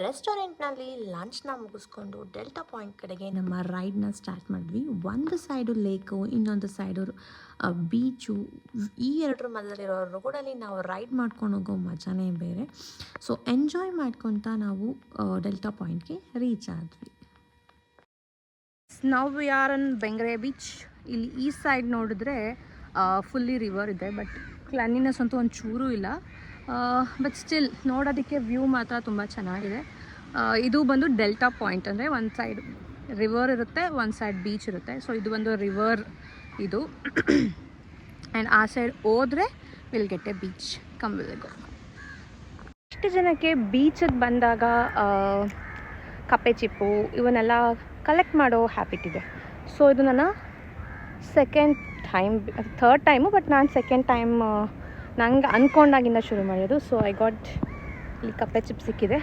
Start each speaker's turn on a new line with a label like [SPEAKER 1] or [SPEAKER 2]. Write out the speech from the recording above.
[SPEAKER 1] ರೆಸ್ಟೋರೆಂಟ್ನಲ್ಲಿ ಲಂಚ್ನ ಮುಗಿಸ್ಕೊಂಡು delta point ಕಡೆಗೆ ನಮ್ಮ ರೈಡ್ನ ಸ್ಟಾರ್ಟ್ ಮಾಡಿದ್ವಿ. ಒಂದು ಸೈಡು ಲೇಕು, ಇನ್ನೊಂದು ಸೈಡು ಬೀಚು. ಈ ಎರಡರ ಮಧ್ಯದಲ್ಲಿರೋ ರೋಡಲ್ಲಿ ನಾವು ರೈಡ್ ಮಾಡ್ಕೊಂಡು ಹೋಗೋ ಮಜಾನೇ ಬೇರೆ. ಸೊ ಎಂಜಾಯ್ ಮಾಡ್ಕೊತ ನಾವು ಡೆಲ್ಟಾ ಪಾಯಿಂಟ್ಗೆ ರೀಚ್ ಆದ್ವಿ.
[SPEAKER 2] ನಾವು we are in Bengre beach. ಇಲ್ಲಿ ಈ ಸೈಡ್ ನೋಡಿದ್ರೆ ಫುಲ್ಲಿ ರಿವರ್ ಇದೆ, ಬಟ್ ಕ್ಲೀನಿನೆಸ್ ಅಂತೂ ಒಂದು ಚೂರು ಇಲ್ಲ. ಬಟ್ ಸ್ಟಿಲ್ ನೋಡೋದಕ್ಕೆ ವ್ಯೂ ಮಾತ್ರ ತುಂಬ ಚೆನ್ನಾಗಿದೆ. ಇದು ಬಂದು ಡೆಲ್ಟಾ ಪಾಯಿಂಟ್, ಅಂದರೆ ಒಂದು ಸೈಡ್ ರಿವರ್ ಇರುತ್ತೆ, ಒಂದು ಸೈಡ್ ಬೀಚ್ ಇರುತ್ತೆ. ಸೊ ಇದು ಒಂದು ರಿವರ್ ಇದು. ಆ್ಯಂಡ್ ಆ ಸೈಡ್ ಹೋದರೆ will get A beach. Come will go. ಇಷ್ಟು ಜನಕ್ಕೆ ಬೀಚಿಗೆ ಬಂದಾಗ ಕಪ್ಪೆ ಚಿಪ್ಪು ಇವನ್ನೆಲ್ಲ ಕಲೆಕ್ಟ್ ಮಾಡೋ ಹ್ಯಾಬಿಟ್ ಇದೆ. ಸೊ ಇದು ನನ್ನ ಥರ್ಡ್ ಟೈಮು, ಬಟ್ ನಾನು ಸೆಕೆಂಡ್ ಟೈಮ್ ನಂಗೆ ಅಂದ್ಕೊಂಡಾಗಿಂದ ಶುರು ಮಾಡೋದು. ಸೊ ಐ ಗಾಟ್ ಇಲ್ಲಿ ಕಪ್ಪೆ ಚಿಪ್ ಸಿಕ್ಕಿದೆ.